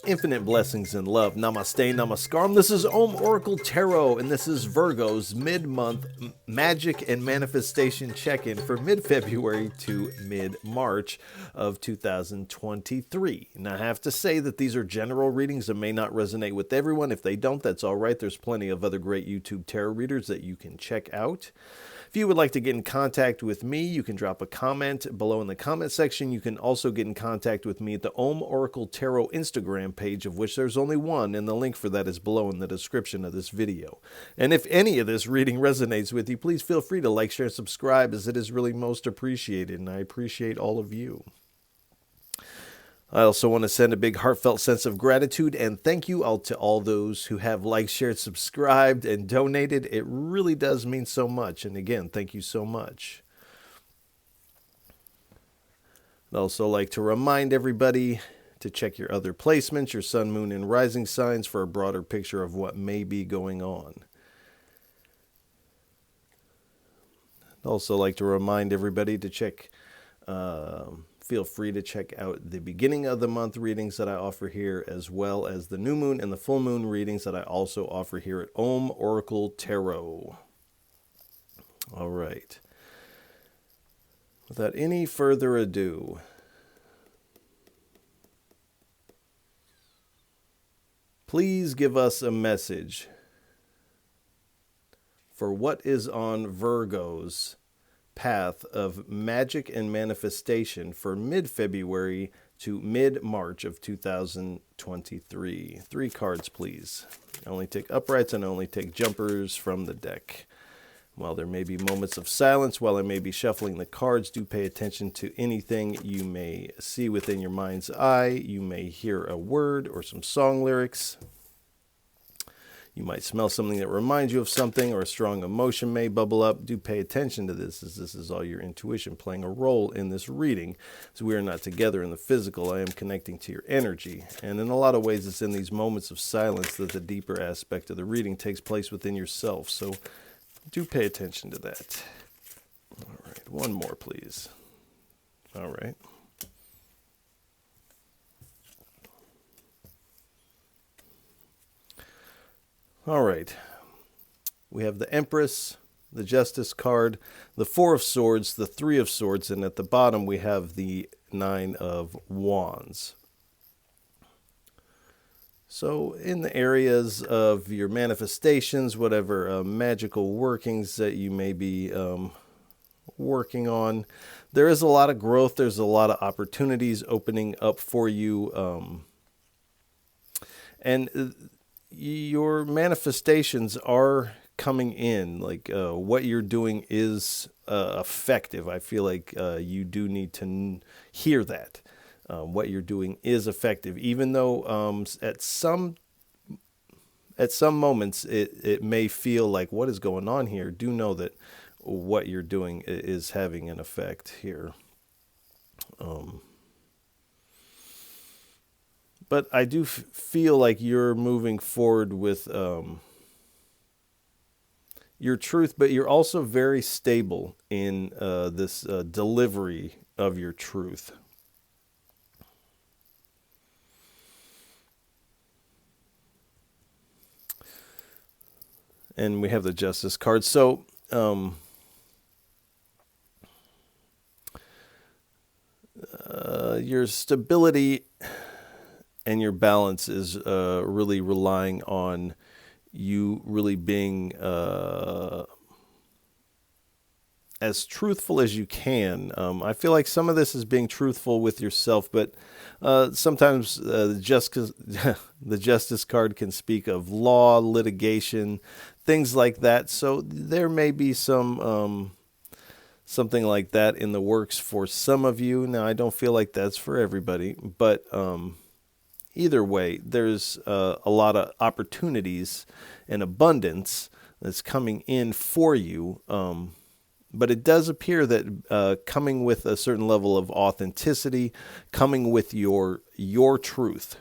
Infinite blessings and love. Namaste, namaskaram. This is Om Oracle Tarot, and this is Virgo's mid-month magic and manifestation check-in for mid-February to mid-March of 2023. And I have to say that these are general readings that may not resonate with everyone. If they don't, that's all right. There's plenty of other great YouTube tarot readers that you can check out. If you would like to get in contact with me, you can drop a comment below in the comment section. You can also get in contact with me at the Om Oracle Tarot Instagram page, of which there's only one, and the link for that is below in the description of this video. And if any of this reading resonates with you, please feel free to like, share, and subscribe, as it is really most appreciated, and I appreciate all of you. I also want to send a big heartfelt sense of gratitude and thank you all to all those who have liked, shared, subscribed, and donated. It really does mean so much. And again, thank you so much. I'd also like to remind everybody to check your other placements, your sun, moon, and rising signs for a broader picture of what may be going on. I'd also like to remind everybody to check feel free to check out the beginning of the month readings that I offer here, as well as the new moon and the full moon readings that I also offer here at Om Oracle Tarot. All right. Without any further ado, please give us a message for what is on Virgo's path of magic and manifestation for mid-February to mid-March of 2023. 3 cards, please. I only take uprights and I only take jumpers from the deck. While there may be moments of silence, while I may be shuffling the cards, do pay attention to anything you may see within your mind's eye. You may hear a word or some song lyrics. You might smell something that reminds you of something, or a strong emotion may bubble up. Do pay attention to this, as this is all your intuition playing a role in this reading. So we are not together in the physical. I am connecting to your energy. And in a lot of ways, it's in these moments of silence that the deeper aspect of the reading takes place within yourself. So do pay attention to that. All right, one more, please. All right. All right, we have the Empress, the Justice card, the 4 of Swords, the 3 of Swords, and at the bottom we have the 9 of Wands. So in the areas of your manifestations, whatever magical workings that you may be working on, there is a lot of growth. There's a lot of opportunities opening up for you. And your manifestations are coming in, like what you're doing is effective. I feel like you do need to hear that. What you're doing is effective, even though at some moments it may feel like, what is going on here? Do know that what you're doing is having an effect here. But I do feel like you're moving forward with your truth, but you're also very stable in this delivery of your truth. And we have the Justice card. So your stability and your balance is really relying on you really being as truthful as you can. I feel like some of this is being truthful with yourself, but sometimes the Justice card can speak of law, litigation, things like that. So there may be some something like that in the works for some of you. Now, I don't feel like that's for everybody, but either way, there's a lot of opportunities and abundance that's coming in for you. But it does appear that coming with a certain level of authenticity, coming with your truth,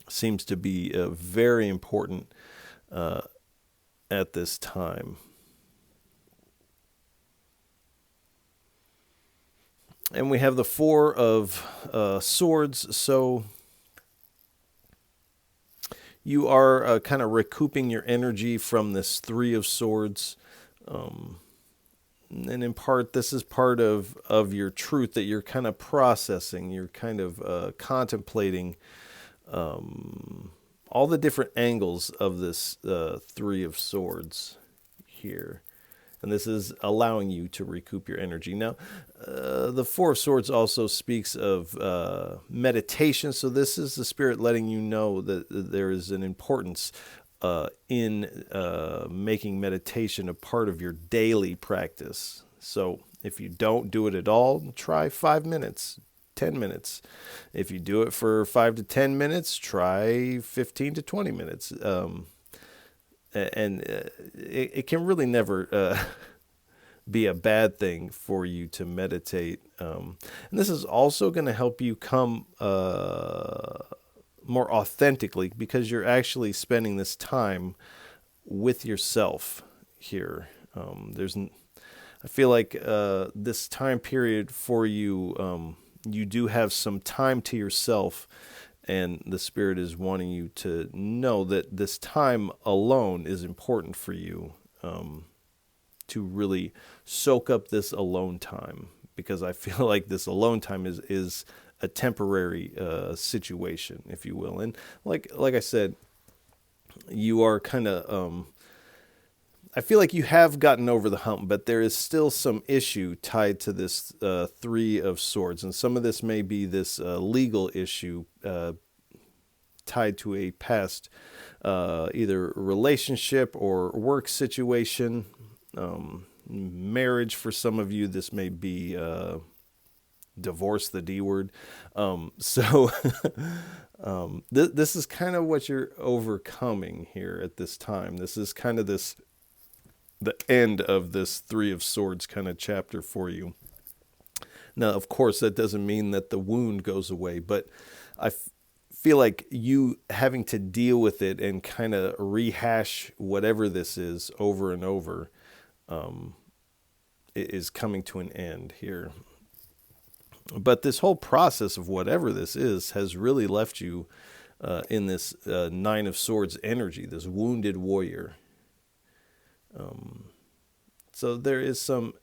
seems to be very important at this time. And we have the 4 of Swords, so you are kind of recouping your energy from this Three of Swords. And in part, this is part of your truth that you're kind of processing. You're kind of contemplating all the different angles of this Three of Swords here. And this is allowing you to recoup your energy. Now, the Four of Swords also speaks of meditation. So this is the Spirit letting you know that there is an importance in making meditation a part of your daily practice. So if you don't do it at all, try 5 minutes, 10 minutes. If you do it for 5 to 10 minutes, try 15 to 20 minutes. It can really never be a bad thing for you to meditate. And this is also going to help you come more authentically, because you're actually spending this time with yourself here. I feel like this time period for you, you do have some time to yourself, and the Spirit is wanting you to know that this time alone is important for you, to really soak up this alone time, because I feel like this alone time is a temporary situation, if you will. And like I said, you are kind of, I feel like you have gotten over the hump, but there is still some issue tied to this Three of Swords. And some of this may be this legal issue tied to a past either relationship or work situation, marriage. For some of you, this may be divorce, the D word. This is kind of what you're overcoming here at this time. This is kind of the end of this Three of Swords kind of chapter for you. Now, of course, that doesn't mean that the wound goes away, but I feel like you having to deal with it and kind of rehash whatever this is over and over is coming to an end here. But this whole process of whatever this is has really left you in this Nine of Swords energy, this wounded warrior. So there is some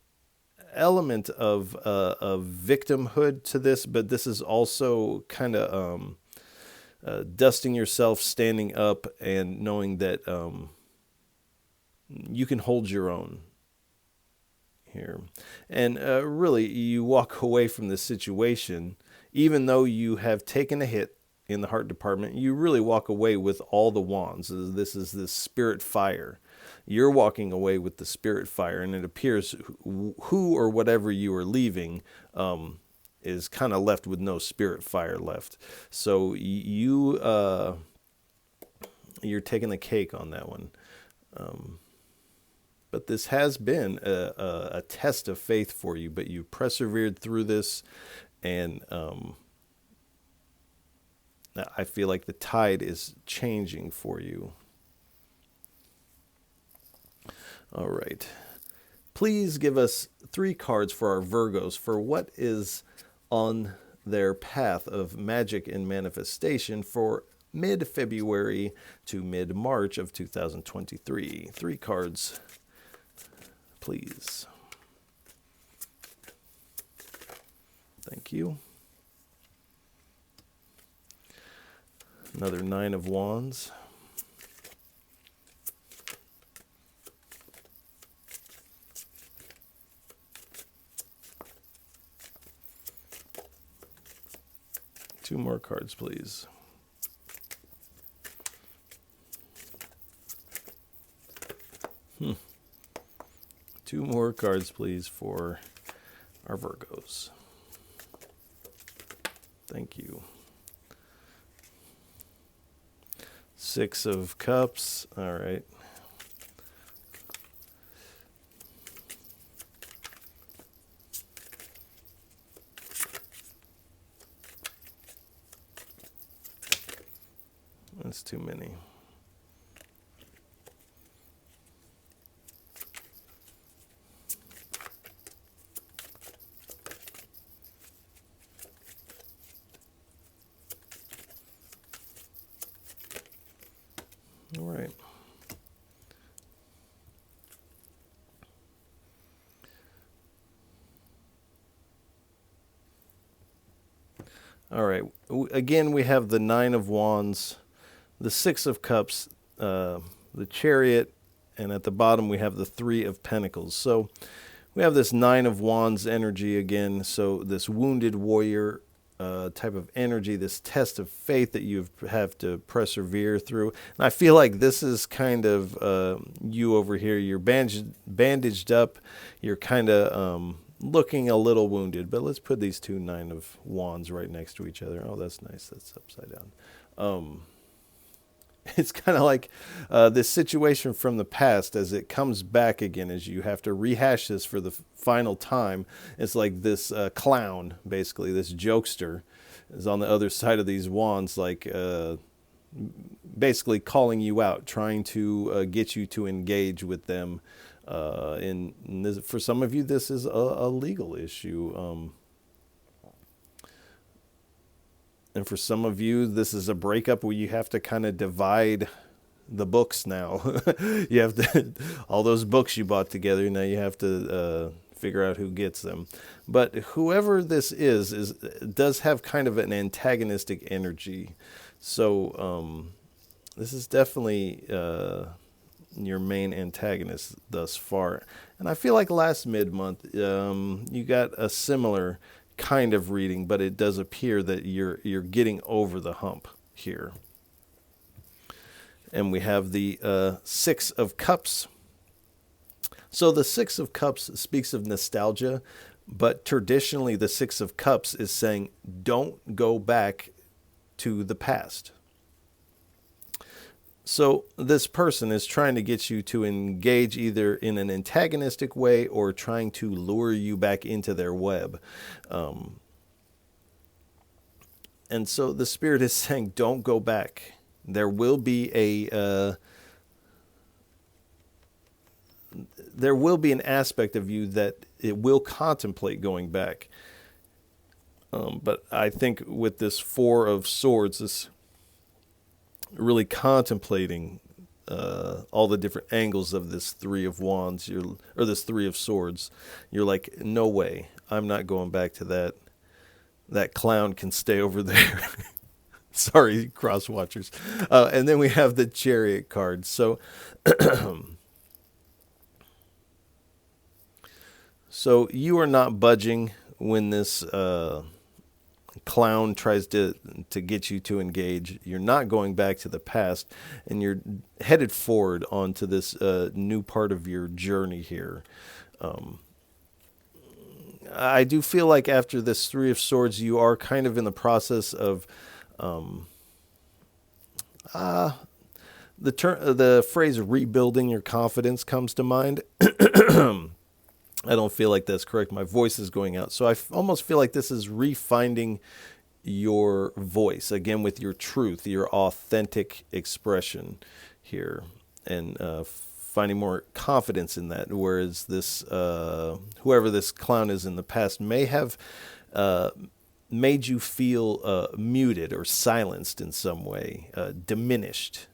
element of victimhood to this, but this is also kind of dusting yourself, standing up, and knowing that you can hold your own here. And really, you walk away from this situation, even though you have taken a hit in the heart department, you really walk away with all the wands. This is this spirit fire. You're walking away with the spirit fire, and it appears who or whatever you are leaving is kind of left with no spirit fire left. So you're taking the cake on that one. But this has been a test of faith for you, but you persevered through this, and I feel like the tide is changing for you. All right. Please give us 3 cards for our Virgos for what is on their path of magic and manifestation for mid-February to mid-March of 2023. 3 cards, please. Thank you. Another 9 of Wands. Two more cards, please. Two more cards, please, for our Virgos. Thank you. 6 of Cups. All right. That's too many. All right. All right. Again, we have the Nine of Wands, the Six of Cups, the Chariot, and at the bottom we have the Three of Pentacles. So we have this Nine of Wands energy again. So this wounded warrior type of energy, this test of faith that you have to persevere through. And I feel like this is kind of you over here. You're bandaged up. You're kind of looking a little wounded. But let's put these two Nine of Wands right next to each other. Oh, that's nice. That's upside down. It's kind of like this situation from the past as it comes back again, as you have to rehash this for the final time. It's like this clown, basically, this jokester is on the other side of these wands, like basically calling you out, trying to get you to engage with them. For some of you, this is a legal issue. And for some of you, this is a breakup where you have to kind of divide the books now. You have to, all those books you bought together, now you have to figure out who gets them. But whoever this is does have kind of an antagonistic energy. So this is definitely your main antagonist thus far. And I feel like last mid-month, you got a similar kind of reading, but it does appear that you're getting over the hump here. And we have the Six of Cups. So the Six of Cups speaks of nostalgia, but traditionally the Six of Cups is saying don't go back to the past. So this person is trying to get you to engage either in an antagonistic way or trying to lure you back into their web. And so the Spirit is saying, don't go back. There will be an aspect of you that it will contemplate going back. But I think with this Four of Swords, this really contemplating all the different angles of this Three of Wands, or this Three of Swords, you're like, no way, I'm not going back to that. That clown can stay over there. Sorry, cross watchers. And then we have the Chariot card. So, so you are not budging when this clown tries to get you to engage. You're not going back to the past, and you're headed forward onto this new part of your journey here. I do feel like after this Three of Swords, you are kind of in the process of the phrase rebuilding your confidence comes to mind. I don't feel like that's correct. My voice is going out. So I almost feel like this is refinding your voice, again, with your truth, your authentic expression here, and finding more confidence in that. Whereas this, whoever this clown is in the past may have made you feel muted or silenced in some way, diminished.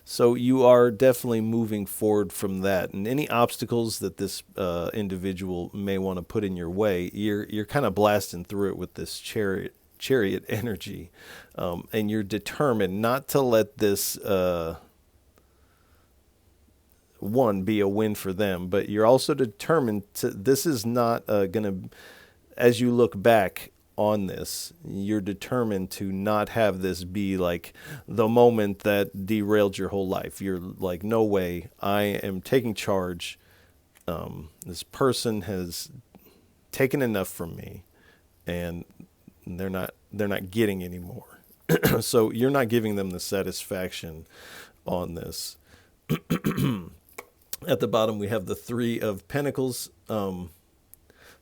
So you are definitely moving forward from that, and any obstacles that this individual may want to put in your way, you're kind of blasting through it with this chariot energy, and you're determined not to let this one be a win for them, but you're also determined to. This is not gonna, as you look back on this, you're determined to not have this be like the moment that derailed your whole life. You're like, no way, I am taking charge. This person has taken enough from me, and they're not getting any more. So you're not giving them the satisfaction on this. At the bottom, we have the Three of Pentacles.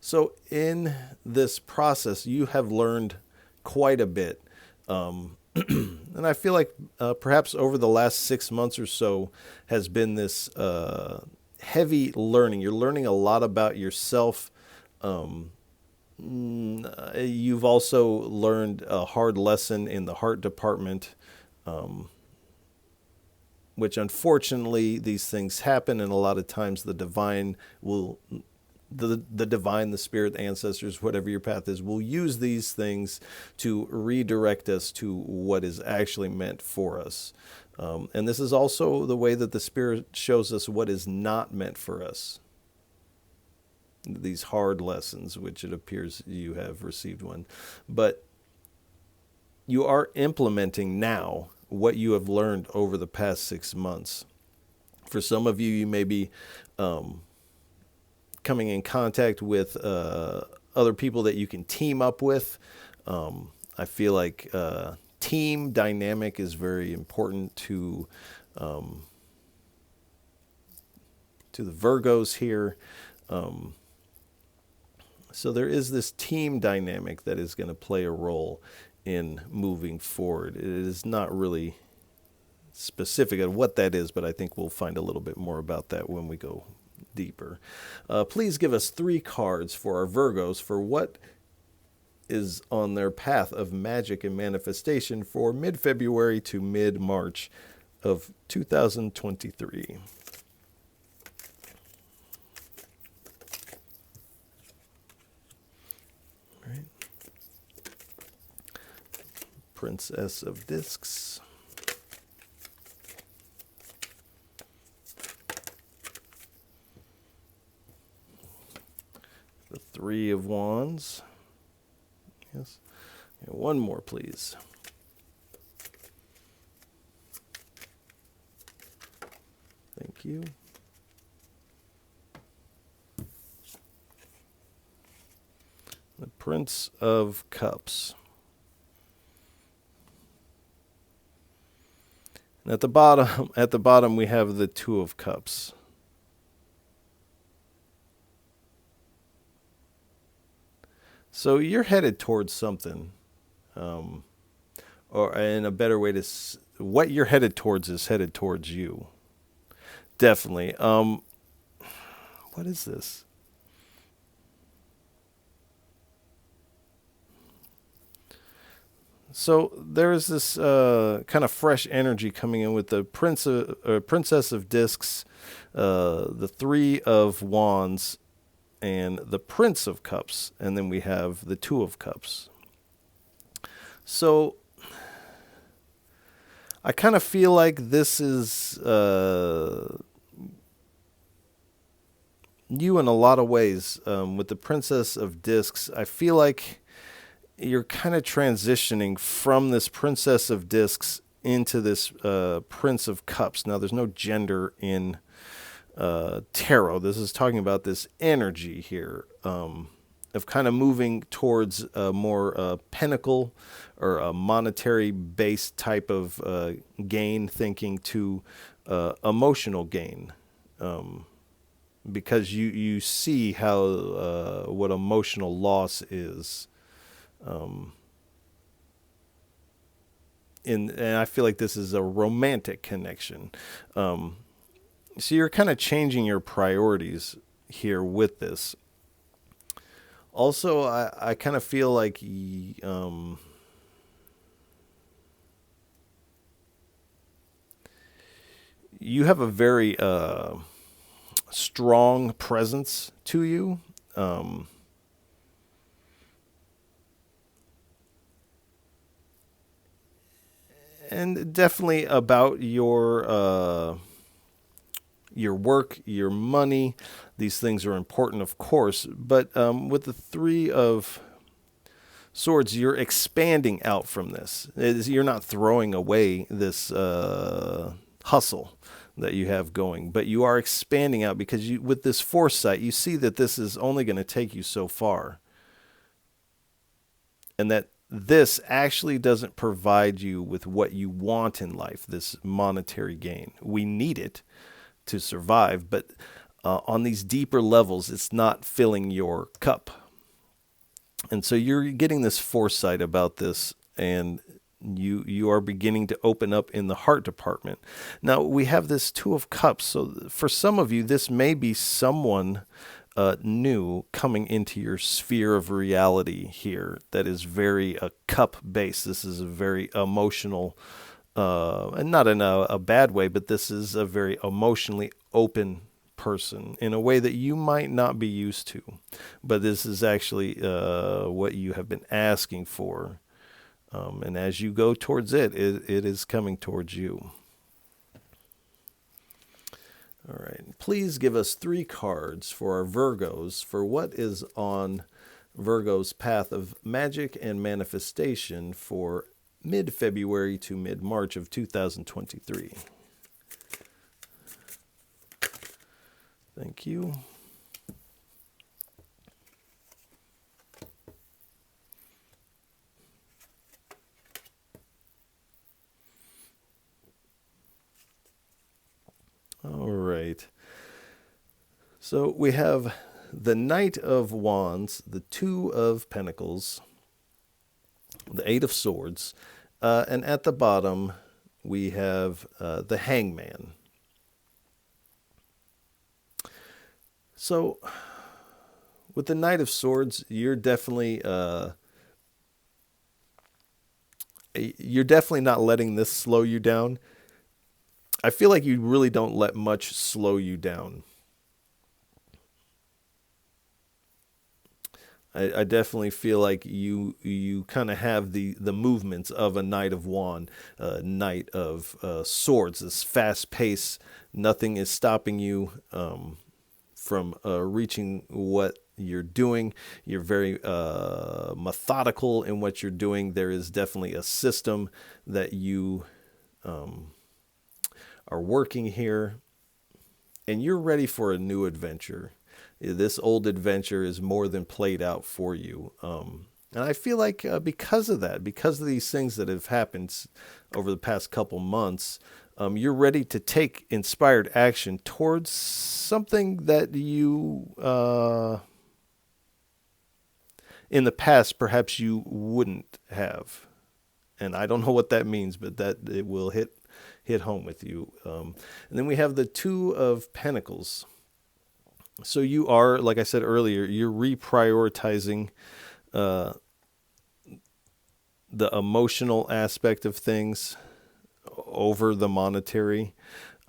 So in this process, you have learned quite a bit. And I feel like perhaps over the last 6 months or so has been this heavy learning. You're learning a lot about yourself. You've also learned a hard lesson in the heart department, which unfortunately these things happen, and a lot of times the divine will, the divine, the spirit, the ancestors, whatever your path is, will use these things to redirect us to what is actually meant for us. And this is also the way that the spirit shows us what is not meant for us. These hard lessons, which it appears you have received one. But you are implementing now what you have learned over the past 6 months. For some of you, you may be coming in contact with other people that you can team up with. I feel like team dynamic is very important to the Virgos here. So there is this team dynamic that is going to play a role in moving forward. It is not really specific on what that is, but I think we'll find a little bit more about that when we go deeper. Please give us 3 cards for our Virgos for what is on their path of magic and manifestation for mid-February to mid-March of 2023. Princess of Discs. The 3 of Wands. Yes. And one more, please. Thank you. The Prince of Cups. And at the bottom we have the 2 of Cups. So you're headed towards something, or in a better way to, what you're headed towards is headed towards you. Definitely. What is this? So there's this kind of fresh energy coming in with the Princess of Discs, the 3 of Wands, and the Prince of Cups, and then we have the 2 of Cups. So I kind of feel like this is you in a lot of ways. With the Princess of Discs, I feel like you're kind of transitioning from this Princess of Discs into this Prince of Cups. Now, there's no gender in tarot. This is talking about this energy here of kind of moving towards a more pentacle or a monetary-based type of gain thinking to emotional gain. Because you see how what emotional loss is. And I feel like this is a romantic connection. So you're kind of changing your priorities here with this. Also, I kind of feel like you have a very strong presence to you. And definitely about your work, your money. These things are important, of course. But with the 3 of Swords, you're expanding out from this. You're not throwing away this hustle that you have going, but you are expanding out because with this foresight, you see that this is only going to take you so far. And that this actually doesn't provide you with what you want in life, this monetary gain. We need it to survive, but on these deeper levels, it's not filling your cup. And so you're getting this foresight about this, and you are beginning to open up in the heart department. Now, we have this 2 of Cups, so for some of you, this may be someone new coming into your sphere of reality here that is very cup based. This is a very emotional, and not in a bad way, but this is a very emotionally open person in a way that you might not be used to. But this is actually what you have been asking for. And as you go towards it, it is coming towards you. All right. Please give us 3 cards for our Virgos for what is on Virgo's path of magic and manifestation for mid-February to mid-March of 2023. Thank you. All right. So we have the Knight of Wands, the Two of Pentacles, the Eight of Swords, and at the bottom we have the Hangman. So with the Knight of Swords, you're definitely not letting this slow you down. I feel like you really don't let much slow you down. I definitely feel like you kind of have the movements of a Knight of Wand, Knight of Swords, this fast pace. Nothing is stopping you from reaching what you're doing. You're very methodical in what you're doing. There is definitely a system that you are working here, and you're ready for a new adventure. This old adventure is more than played out for you. And I feel like because of that, because of these things that have happened over the past couple months, you're ready to take inspired action towards something that you, in the past, perhaps you wouldn't have. And I don't know what that means, but that it will hit home with you. And then we have the Two of Pentacles. So you are, like I said earlier, you're reprioritizing the emotional aspect of things over the monetary.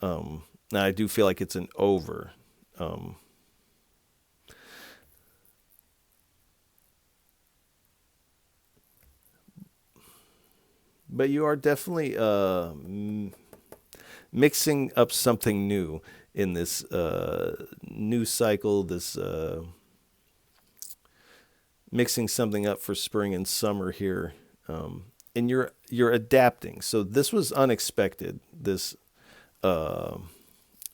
Now I do feel like it's an over. But you are definitely mixing up something new in this new cycle, this mixing something up for spring and summer here. And you're adapting. So this was unexpected, this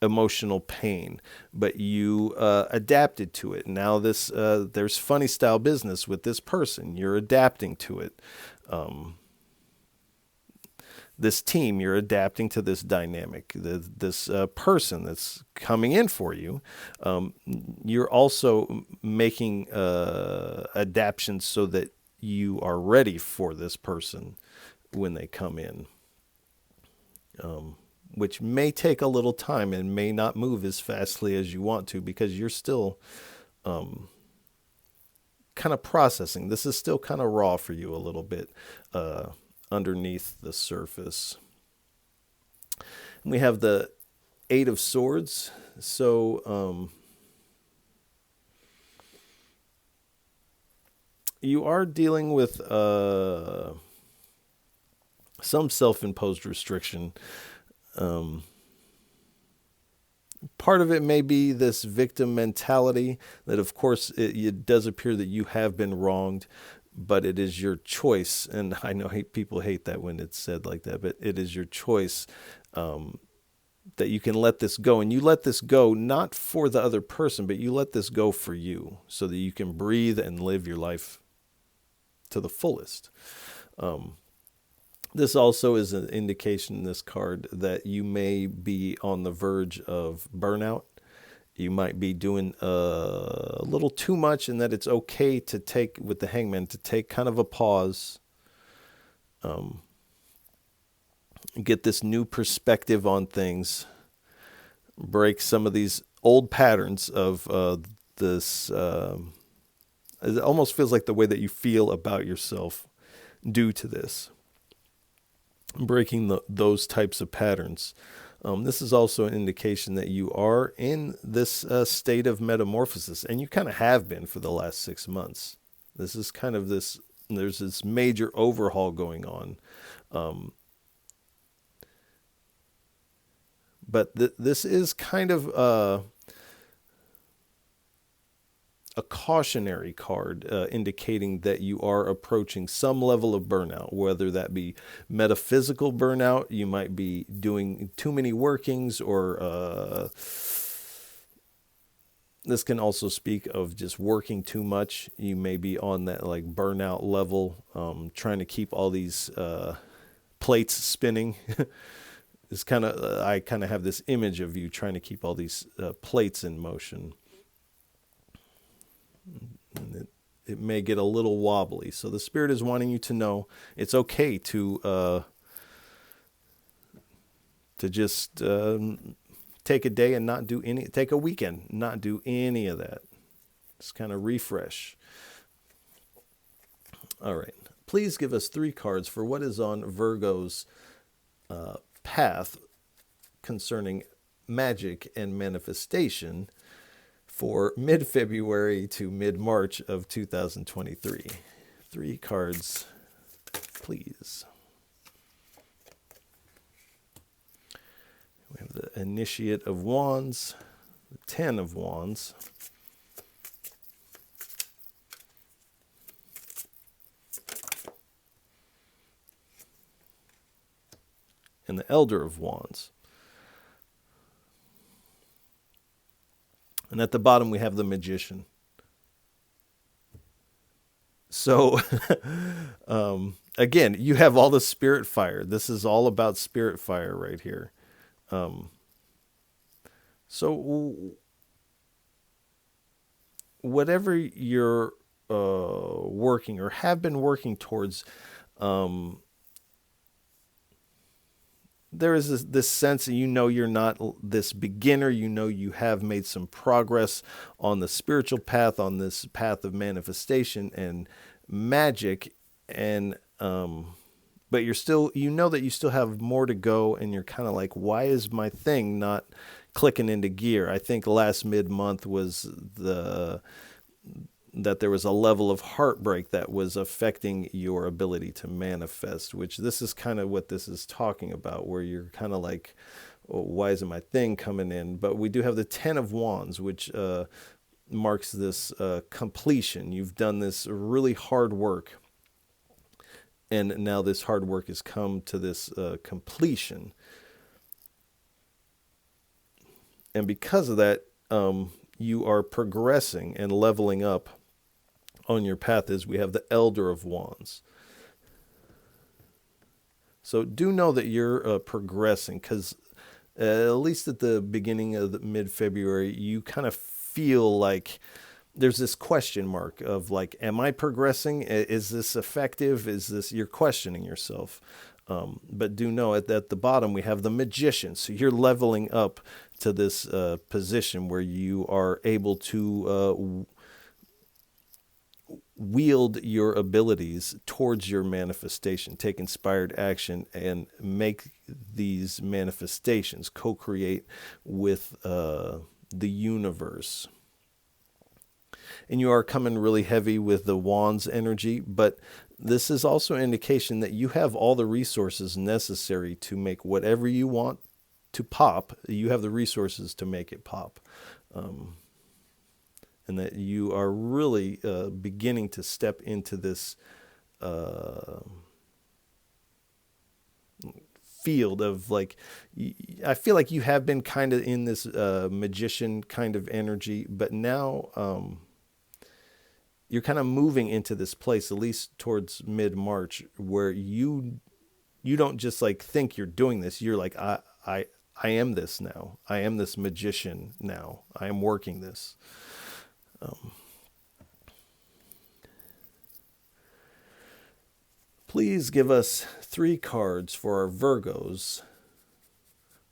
emotional pain, but you adapted to it. Now there's funny style business with this person. You're adapting to it. This team, you're adapting to this dynamic, this person that's coming in for you. You're also making adaptations so that you are ready for this person when they come in, which may take a little time and may not move as fastly as you want to, because you're still kind of processing. This is still kind of raw for you a little bit. Underneath the surface. And we have the Eight of Swords. So you are dealing with some self-imposed restriction. Part of it may be this victim mentality that, of course, it does appear that you have been wronged, but it is your choice. And I know people hate that when it's said like that, but it is your choice that you can let this go. And you let this go not for the other person, but you let this go for you so that you can breathe and live your life to the fullest. This also is an indication in this card that you may be on the verge of burnout. You might be doing a little too much, and that it's okay to take, with the Hangman, to take kind of a pause, get this new perspective on things, break some of these old patterns of this, it almost feels like the way that you feel about yourself due to this. Breaking those types of patterns. This is also an indication that you are in this state of metamorphosis, and you kind of have been for the last 6 months. This is kind of this, there's this major overhaul going on. But this is kind of a cautionary card indicating that you are approaching some level of burnout, whether that be metaphysical burnout, you might be doing too many workings, or this can also speak of just working too much. You may be on that like burnout level, trying to keep all these plates spinning. It's kind of, I kind of have this image of you trying to keep all these plates in motion. It may get a little wobbly. So the Spirit is wanting you to know it's okay to just take a day and not do any, take a weekend, not do any of that. Just kind of refresh. All right. Please give us 3 cards for what is on Virgo's path concerning magic and manifestation for mid-February to mid-March of 2023. 3 cards, please. We have the Initiate of Wands, the 10 of Wands, and the Elder of Wands. And at the bottom, we have the Magician. So, again, you have all the spirit fire. This is all about spirit fire right here. So, whatever you're working or have been working towards, there is this sense that you're not this beginner, you have made some progress on the spiritual path, on this path of manifestation and magic, and but you're still, that you still have more to go, and you're kind of like, why is my thing not clicking into gear? I think last mid-month was that there was a level of heartbreak that was affecting your ability to manifest, which this is kind of what this is talking about, where you're kind of like, oh, why isn't my thing coming in? But we do have the 10 of Wands, which marks this completion. You've done this really hard work, and now this hard work has come to this completion. And because of that, you are progressing and leveling up on your path, as we have the Elder of Wands. So do know that you're progressing, because at least at the beginning of the mid-February, you kind of feel like there's this question mark of like, am I progressing? Is this effective? You're questioning yourself. But do know at the bottom, we have the Magician. So you're leveling up to this position where you are able to wield your abilities towards your manifestation, take inspired action, and make these manifestations, co-create with the universe. And you are coming really heavy with the Wands energy, but this is also an indication that you have all the resources necessary to make whatever you want to pop. You have the resources to make it pop. And that you are really beginning to step into this field of like, I feel like you have been kind of in this magician kind of energy, but now you're kind of moving into this place, at least towards mid-March, where you don't just like think you're doing this. You're like, I am this now. I am this magician now. I am working this. Please give us 3 cards for our Virgos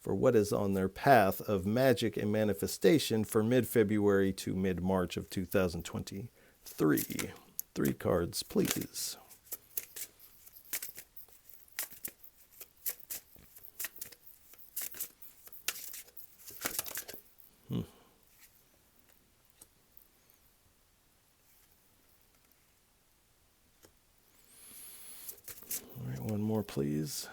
for what is on their path of magic and manifestation for mid-February to mid-March of 2023. 3 cards, please. All right, one more, please.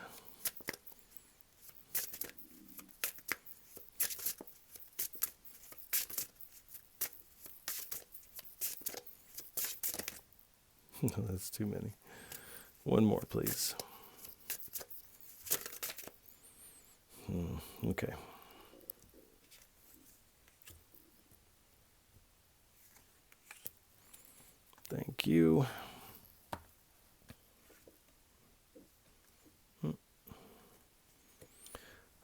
No, that's too many. One more, please. Okay. Thank you.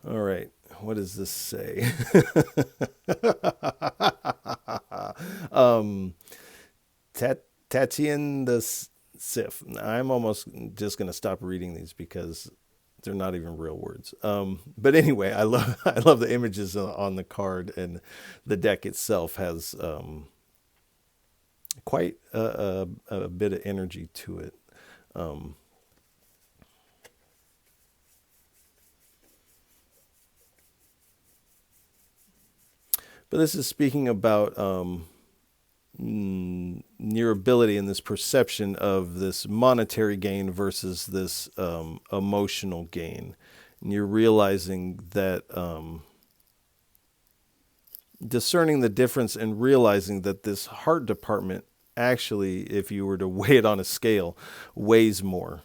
All right. What does this say? Tatian the Sif. I'm almost just going to stop reading these because they're not even real words. But anyway, I love the images on the card, and the deck itself has quite a bit of energy to it. But this is speaking about your ability and this perception of this monetary gain versus this emotional gain. And you're realizing that, discerning the difference and realizing that this heart department actually, if you were to weigh it on a scale, weighs more.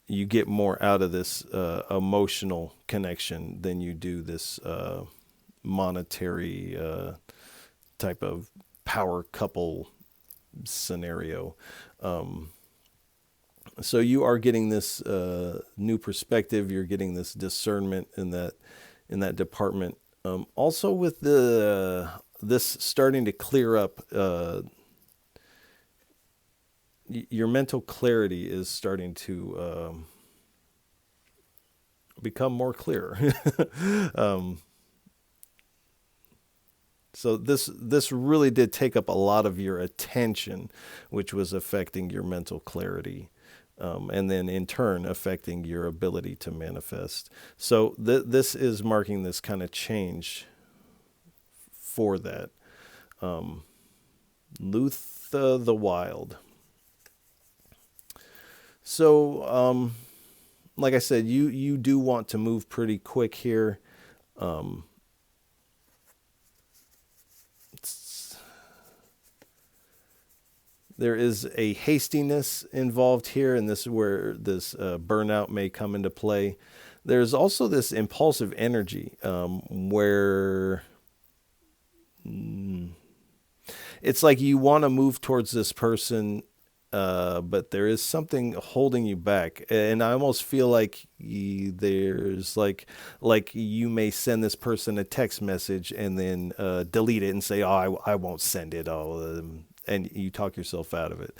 You get more out of this emotional connection than you do this monetary type of power couple scenario. So you are getting this new perspective. You're getting this discernment in that department. Also with this starting to clear up, your mental clarity is starting to become more clear. So this really did take up a lot of your attention, which was affecting your mental clarity, and then in turn affecting your ability to manifest. So this is marking this kind of change for that. Lutha the Wild. So, like I said, you do want to move pretty quick here. There is a hastiness involved here, and this is where this burnout may come into play. There's also this impulsive energy where it's like you want to move towards this person, but there is something holding you back. And I almost feel like there's like you may send this person a text message and then delete it and say, oh, I won't send it. And you talk yourself out of it.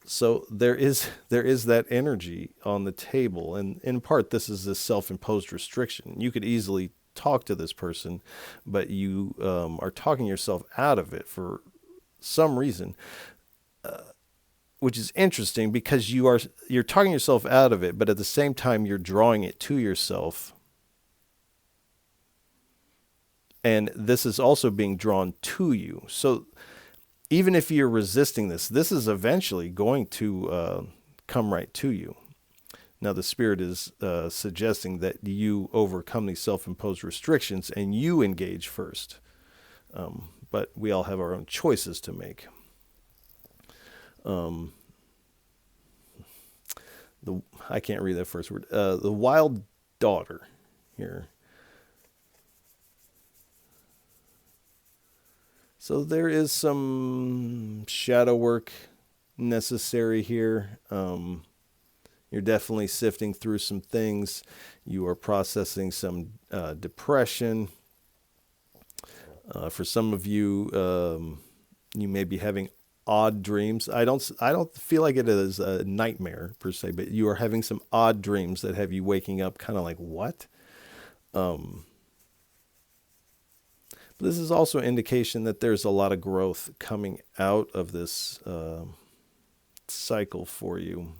So there is that energy on the table. And in part, this is a self-imposed restriction. You could easily talk to this person, but you are talking yourself out of it for some reason, which is interesting because you're talking yourself out of it, but at the same time, you're drawing it to yourself. And this is also being drawn to you. So even if you're resisting this is eventually going to come right to you. Now, the Spirit is suggesting that you overcome these self-imposed restrictions and you engage first. But we all have our own choices to make. I can't read that first word. The Wild Daughter here. So there is some shadow work necessary here. You're definitely sifting through some things. You are processing some depression. For some of you, you may be having odd dreams. I don't feel like it is a nightmare per se, but you are having some odd dreams that have you waking up kind of like, what? This is also an indication that there's a lot of growth coming out of this cycle for you.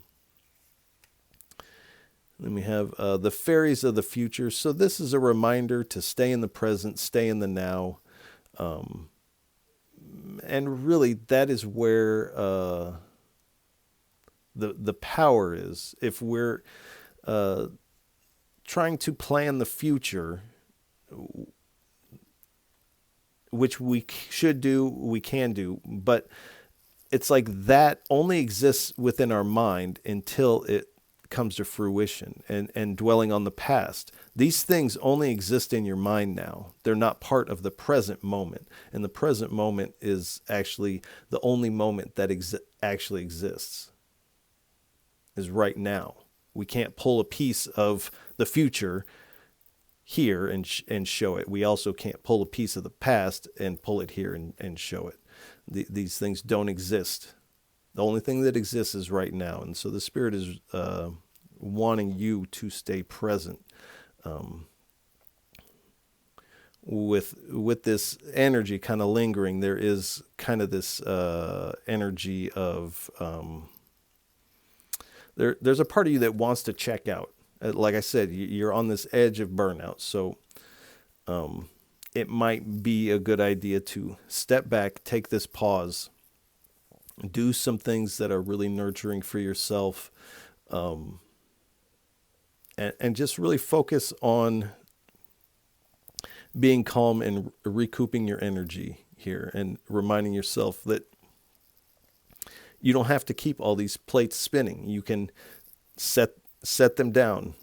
Then we have the fairies of the future. So this is a reminder to stay in the present, stay in the now. And really, that is where the power is. If we're trying to plan the future, which we should do, we can do, but it's like that only exists within our mind until it comes to fruition, and dwelling on the past. These things only exist in your mind now. They're not part of the present moment. And the present moment is actually the only moment that actually exists, is right now. We can't pull a piece of the future here and show it. We also can't pull a piece of the past and pull it here and show it. These things don't exist. The only thing that exists is right now. And so the Spirit is wanting you to stay present with this energy kind of lingering. There is kind of this energy of there's a part of you that wants to check out. Like I said, you're on this edge of burnout. So it might be a good idea to step back, take this pause, do some things that are really nurturing for yourself, and just really focus on being calm and recouping your energy here, and reminding yourself that you don't have to keep all these plates spinning. You can set them down.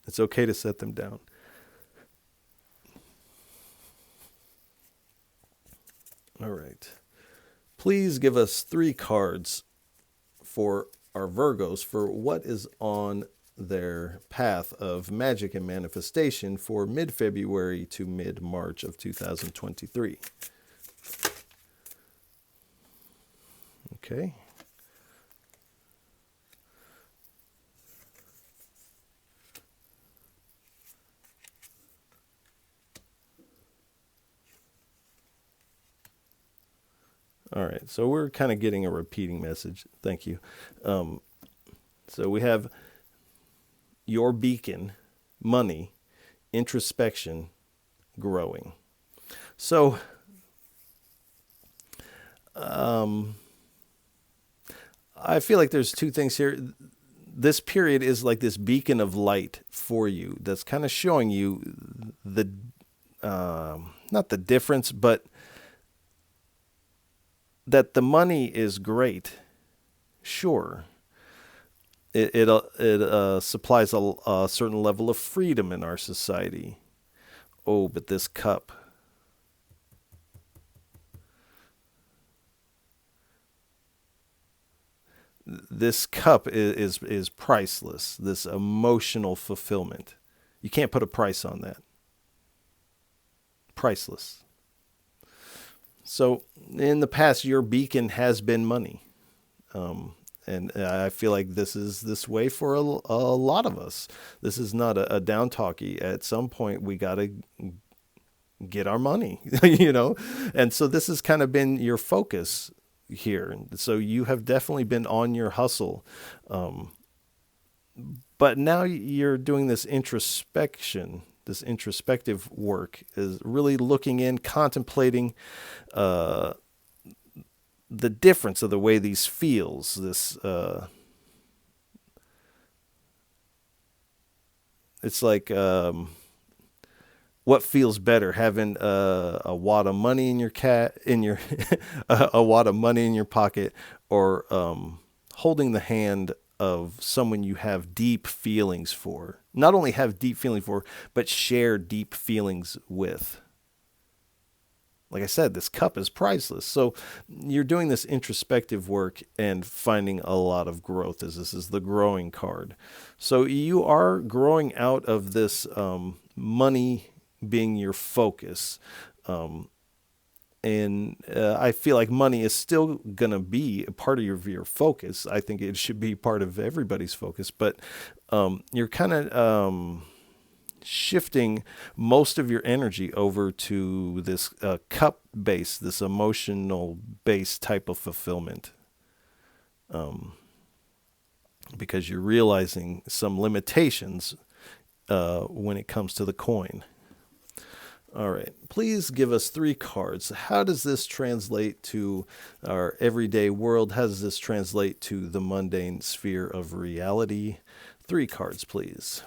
It's okay to set them down. All right. Please give us 3 cards for our Virgos for what is on their path of magic and manifestation for mid-February to mid-March of 2023. Okay. All right, so we're kind of getting a repeating message. Thank you. So we have your beacon, money, introspection, growing. So I feel like there's 2 things here. This period is like this beacon of light for you that's kind of showing you the, not the difference, but that the money is great. Sure. It supplies a certain level of freedom in our society. Oh, but this cup. This cup is priceless. This emotional fulfillment. You can't put a price on that. Priceless. So in the past, your beacon has been money. And I feel like this is this way for a lot of us. This is not a down talkie. At some point, we got to get our money, And so this has kind of been your focus here. So you have definitely been on your hustle. But now you're doing this introspection. This introspective work is really looking in, contemplating the difference of the way these feels. This it's like what feels better, having a wad of money in your a wad of money in your pocket, or holding the hand of someone you have deep feelings for. Not only have deep feelings for, but share deep feelings with. Like I said, this cup is priceless. So you're doing this introspective work and finding a lot of growth, as this is the growing card. So you are growing out of this money being your focus. And I feel like money is still going to be a part of your focus. I think it should be part of everybody's focus. But you're kind of shifting most of your energy over to this cup base, this emotional base type of fulfillment. Because you're realizing some limitations when it comes to the coin. All right, please give us 3 cards. How does this translate to our everyday world? How does this translate to the mundane sphere of reality? 3 cards, please.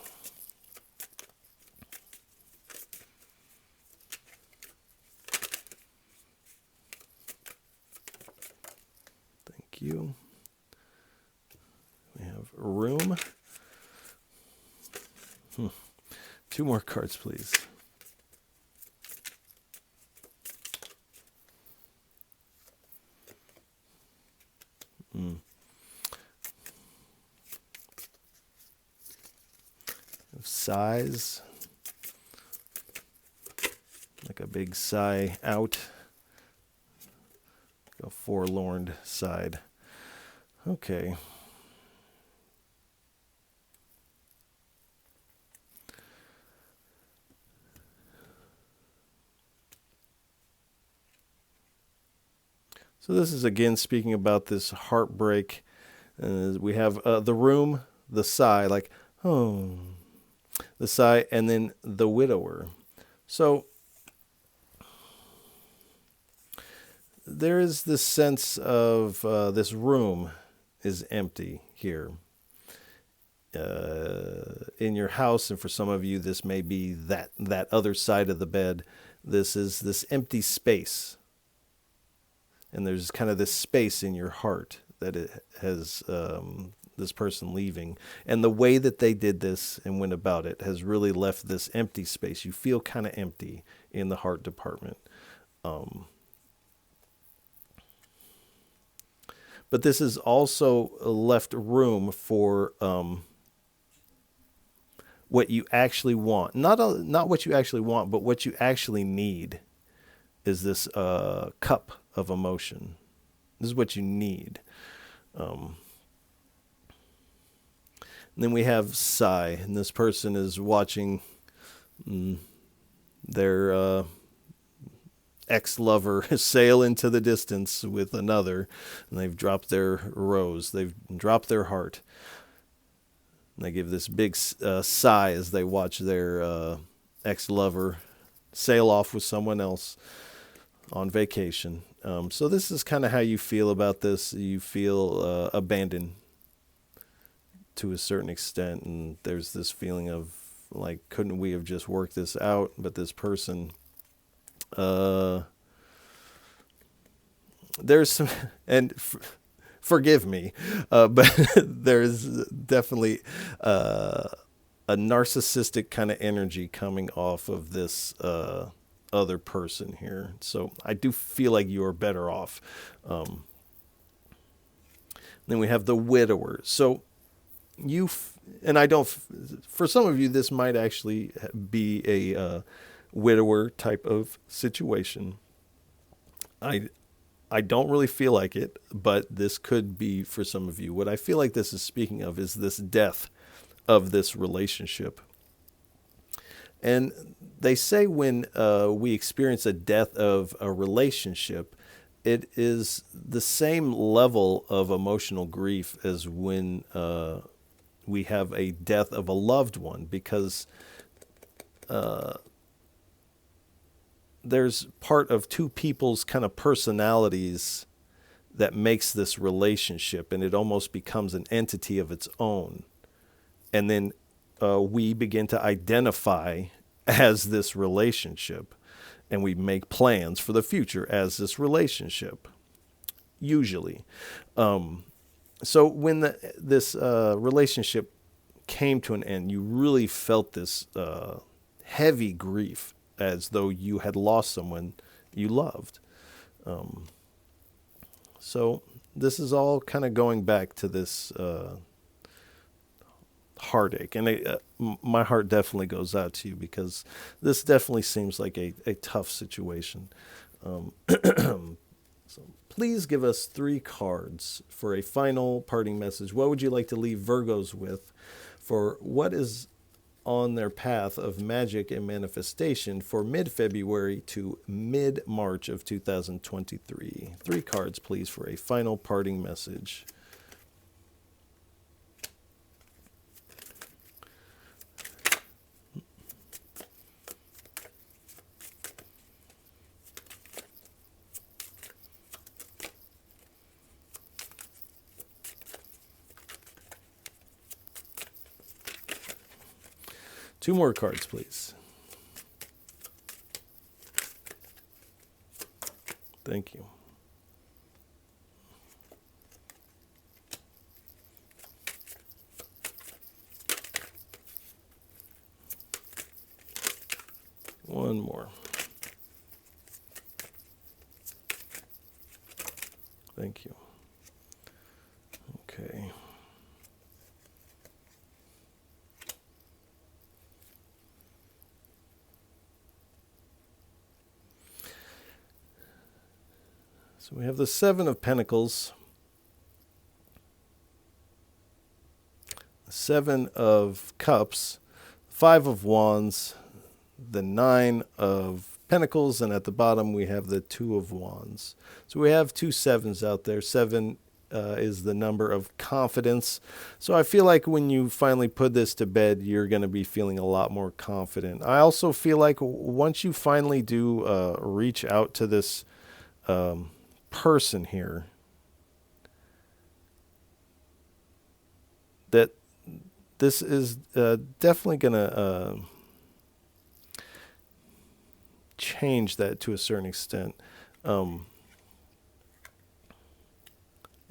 Thank you. We have room. 2 more cards, please. Sighs, like a big sigh out, a forlorn side. Okay. So this is again speaking about this heartbreak. We have the room, the sigh, like, oh, the sigh, and then the widower. So there is this sense of this room is empty here in your house, and for some of you, this may be that other side of the bed. This is this empty space, and there's kind of this space in your heart that it has this person leaving, and the way that they did this and went about it has really left this empty space. You feel kind of empty in the heart department. But this has also left room for what you actually want. Not what you actually want, but what you actually need is this cup of emotion. This is what you need. And then we have sigh, and this person is watching their ex-lover sail into the distance with another, and they've dropped their rose, they've dropped their heart. And they give this big sigh as they watch their ex-lover sail off with someone else on vacation. So this is kind of how you feel about this. You feel abandoned to a certain extent, and there's this feeling of like, couldn't we have just worked this out? But this person, there's some, and forgive me, but there's definitely a narcissistic kind of energy coming off of this other person here. So I do feel like you are better off. Then we have the widower. So and I don't, for some of you, this might actually be a widower type of situation. I don't really feel like it, but this could be for some of you. What I feel like this is speaking of is this death of this relationship. And they say when we experience a death of a relationship, it is the same level of emotional grief as when we have a death of a loved one, because there's part of two people's kind of personalities that makes this relationship, and it almost becomes an entity of its own. And then we begin to identify as this relationship, and we make plans for the future as this relationship, usually. So when this relationship came to an end, you really felt this heavy grief, as though you had lost someone you loved. So this is all kind of going back to this heartache. And my heart definitely goes out to you, because this definitely seems like a tough situation. So please give us 3 cards for a final parting message. What would you like to leave Virgos with for what is on their path of magic and manifestation for mid-February to mid-March of 2023. 3 cards, please, for a final parting message. Two more cards, please. Thank you. One more. Thank you. Okay. So we have the 7 of Pentacles, the 7 of Cups, 5 of Wands, the 9 of Pentacles, and at the bottom we have the 2 of Wands. So we have 2 sevens out there. 7 is the number of confidence. So I feel like when you finally put this to bed, you're going to be feeling a lot more confident. I also feel like once you finally do reach out to this person here, that this is definitely going to change that to a certain extent. And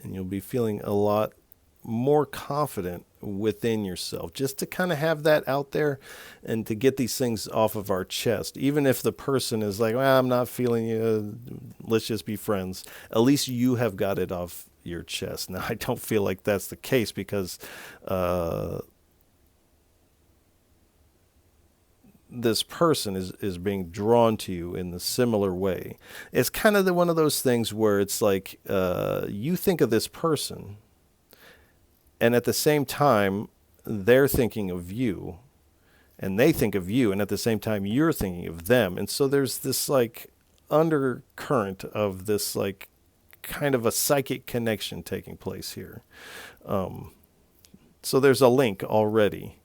you'll be feeling a lot more confident within yourself, just to kind of have that out there and to get these things off of our chest. Even if the person is like, well, I'm not feeling you, let's just be friends. At least you have got it off your chest. Now, I don't feel like that's the case because this person is being drawn to you in the similar way. It's kind of one of those things where it's like you think of this person, and at the same time, they're thinking of you, and they think of you, and at the same time, you're thinking of them. And so there's this like undercurrent of this like kind of a psychic connection taking place here. So there's a link already.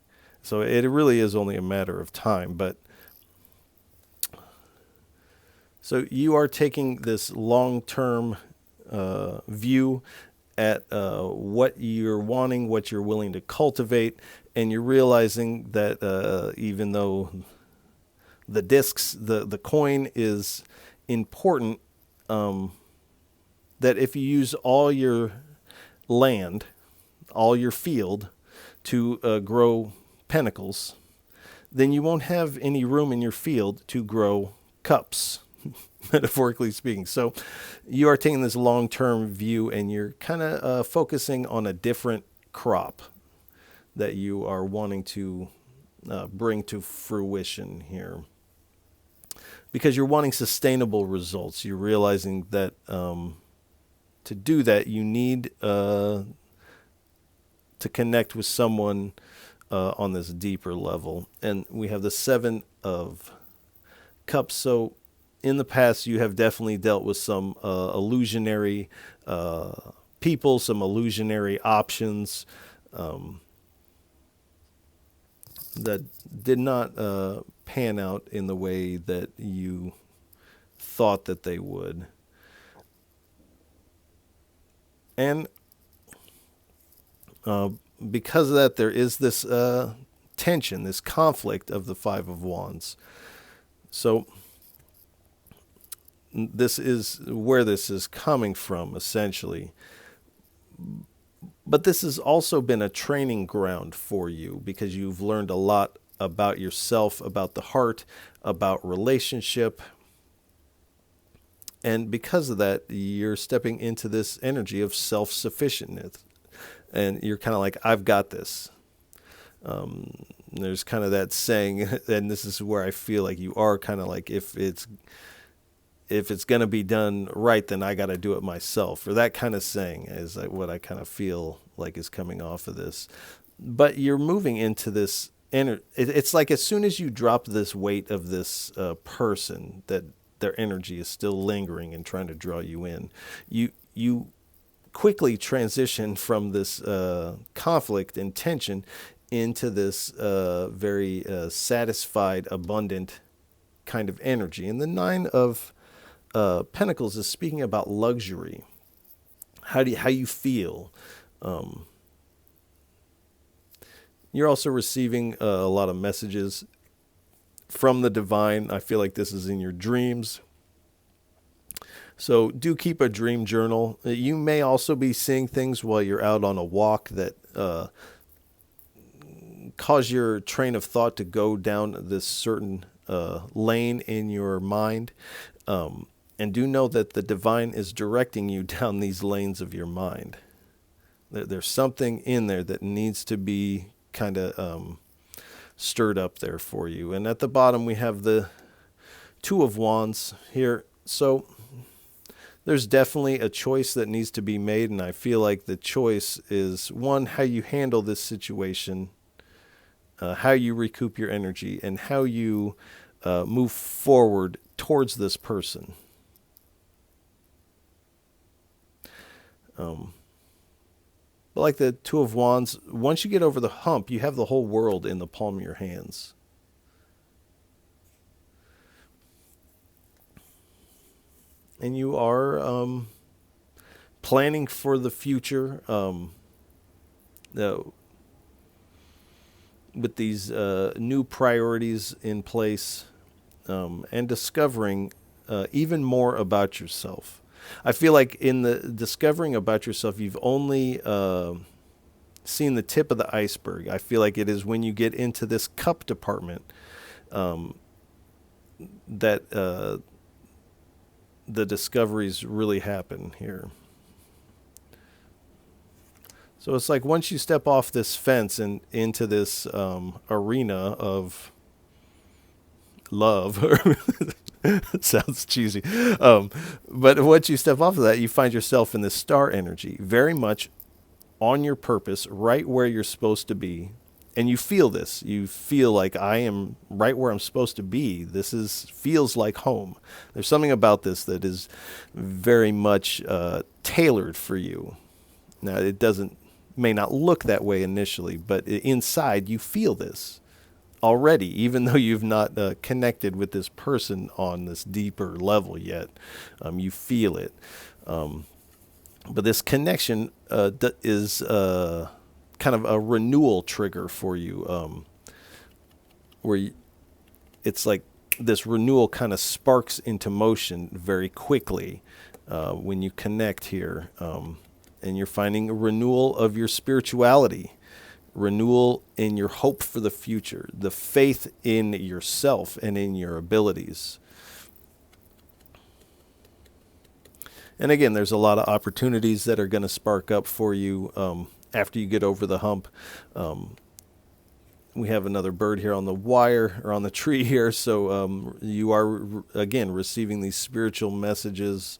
So it really is only a matter of time. But so you are taking this long-term view at what you're wanting, what you're willing to cultivate, and you're realizing that even though the discs, the coin is important, that if you use all your land, all your field to grow pentacles, then you won't have any room in your field to grow cups, metaphorically speaking. So you are taking this long-term view, and you're kind of focusing on a different crop that you are wanting to bring to fruition here, because you're wanting sustainable results. You're realizing that to do that, you need to connect with someone on this deeper level. And we have the 7 of Cups. So in the past, you have definitely dealt with some illusionary people, some illusionary options that did not pan out in the way that you thought that they would. And because of that, there is this tension, this conflict of the 5 of Wands. So this is where this is coming from, essentially. But this has also been a training ground for you, because you've learned a lot about yourself, about the heart, about relationship. And because of that, you're stepping into this energy of self-sufficientness. And you're kind of like, I've got this. There's kind of that saying, and this is where I feel like you are kind of like, if it's going to be done right, then I got to do it myself. Or that kind of saying is like what I kind of feel like is coming off of this. But you're moving into this it's like as soon as you drop this weight of this person, that their energy is still lingering and trying to draw you in. You quickly transition from this conflict and tension into this very satisfied, abundant kind of energy. And the Nine of Pentacles is speaking about luxury. How you feel. You're also receiving a lot of messages from the divine. I feel like this is in your dreams. So do keep a dream journal. You may also be seeing things while you're out on a walk that cause your train of thought to go down this certain lane in your mind. And do know that the divine is directing you down these lanes of your mind. There's something in there that needs to be kind of stirred up there for you. And at the bottom, we have the Two of Wands here. So there's definitely a choice that needs to be made. And I feel like the choice is, one, how you handle this situation, how you recoup your energy, and how you move forward towards this person. But like the Two of Wands, once you get over the hump, you have the whole world in the palm of your hands. And you are planning for the future with these new priorities in place, and discovering even more about yourself. I feel like in the discovering about yourself, you've only seen the tip of the iceberg. I feel like it is when you get into this cup department that the discoveries really happen here. So it's like once you step off this fence and into this arena of love, it sounds cheesy, but once you step off of that, you find yourself in this star energy, very much on your purpose, right where you're supposed to be. And you feel this. You feel like, I am right where I'm supposed to be. This feels like home. There's something about this that is very much tailored for you. Now, it may not look that way initially, but inside you feel this already, even though you've not connected with this person on this deeper level yet. You feel it. But this connection is kind of a renewal trigger for you, where it's like this renewal kind of sparks into motion very quickly when you connect here. And you're finding a renewal of your spirituality, renewal in your hope for the future, the faith in yourself and in your abilities. And again, there's a lot of opportunities that are going to spark up for you after you get over the hump. We have another bird here on the wire, or on the tree here. So you are, again, receiving these spiritual messages.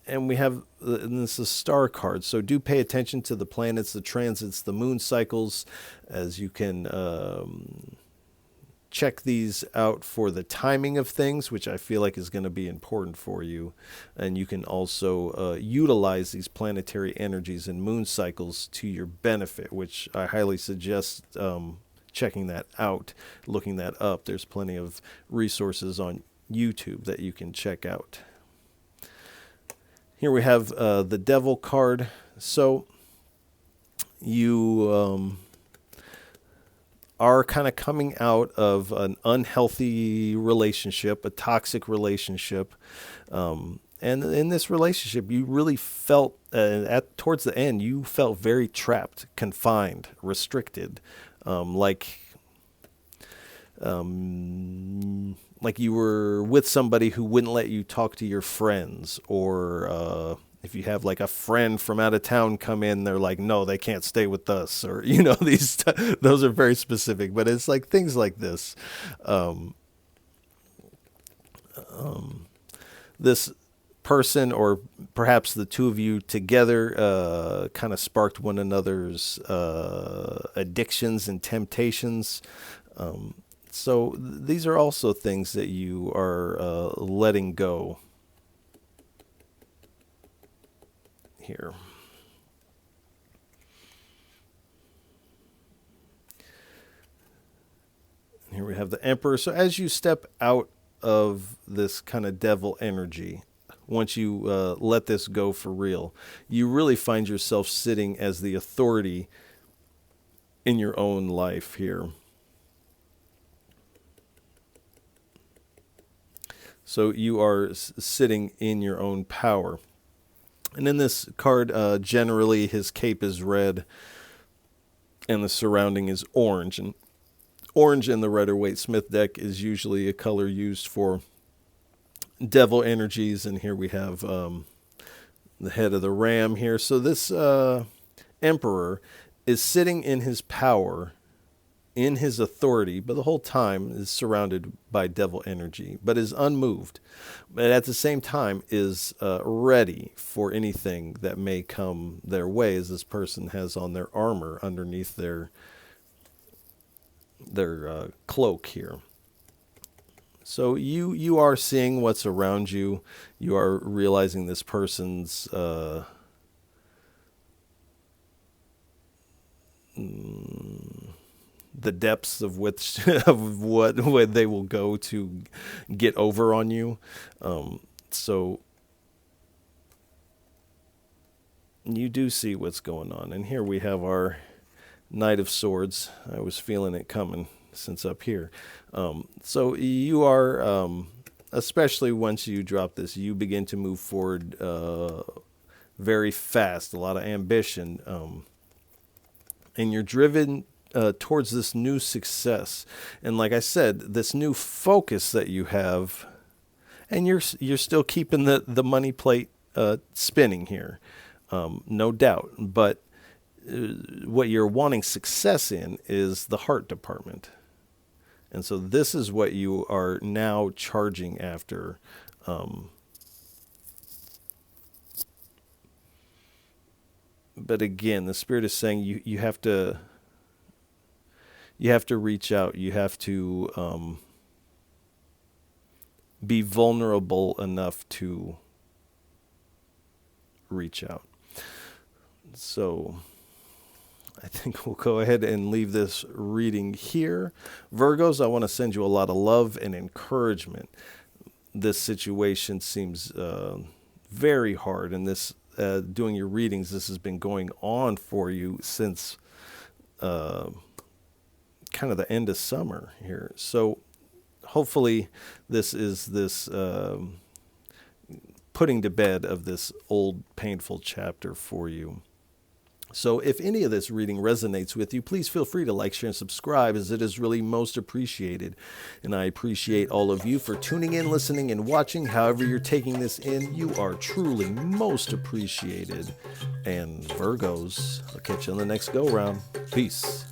And we have, and this is a star card. So do pay attention to the planets, the transits, the moon cycles, as you can check these out for the timing of things, which I feel like is going to be important for you. And you can also utilize these planetary energies and moon cycles to your benefit, which I highly suggest checking that out, looking that up. There's plenty of resources on YouTube that you can check out. Here we have the Devil card. So you are kind of coming out of an unhealthy relationship, a toxic relationship. And in this relationship, you really felt, towards the end, you felt very trapped, confined, restricted, like you were with somebody who wouldn't let you talk to your friends, or if you have like a friend from out of town come in, they're like, no, they can't stay with us, or those are very specific, but it's like things like this. This person, or perhaps the two of you together, kind of sparked one another's addictions and temptations. So these are also things that you are letting go here. Here we have the Emperor. So as you step out of this kind of devil energy, once you let this go for real, you really find yourself sitting as the authority in your own life here. So you are sitting in your own power. And in this card, generally his cape is red and the surrounding is orange. And orange in the Rider-Waite-Smith deck is usually a color used for devil energies. And here we have the head of the ram here. So this Emperor is sitting in his power, in his authority, but the whole time is surrounded by devil energy, but is unmoved. But at the same time is ready for anything that may come their way, as this person has on their armor underneath their cloak here. So you are seeing what's around you. You are realizing this person's the depths of which of what they will go to get over on you. So you do see what's going on. And here we have our Knight of Swords. I was feeling it coming since up here. So you are, especially once you drop this, you begin to move forward very fast, a lot of ambition. And you're driven towards this new success. And like I said, this new focus that you have, and you're still keeping the money plate spinning here, no doubt. But what you're wanting success in is the heart department. And so this is what you are now charging after. But again, the Spirit is saying you have to reach out. You have to be vulnerable enough to reach out. So I think we'll go ahead and leave this reading here. Virgos, I want to send you a lot of love and encouragement. This situation seems very hard, and this doing your readings, this has been going on for you since kind of the end of summer here. So hopefully this is this putting to bed of this old painful chapter for you. So if any of this reading resonates with you, please feel free to like, share, and subscribe, as it is really most appreciated. And I appreciate all of you for tuning in, listening, and watching. However you're taking this in, you are truly most appreciated. And Virgos, I'll catch you on the next go-round. Peace.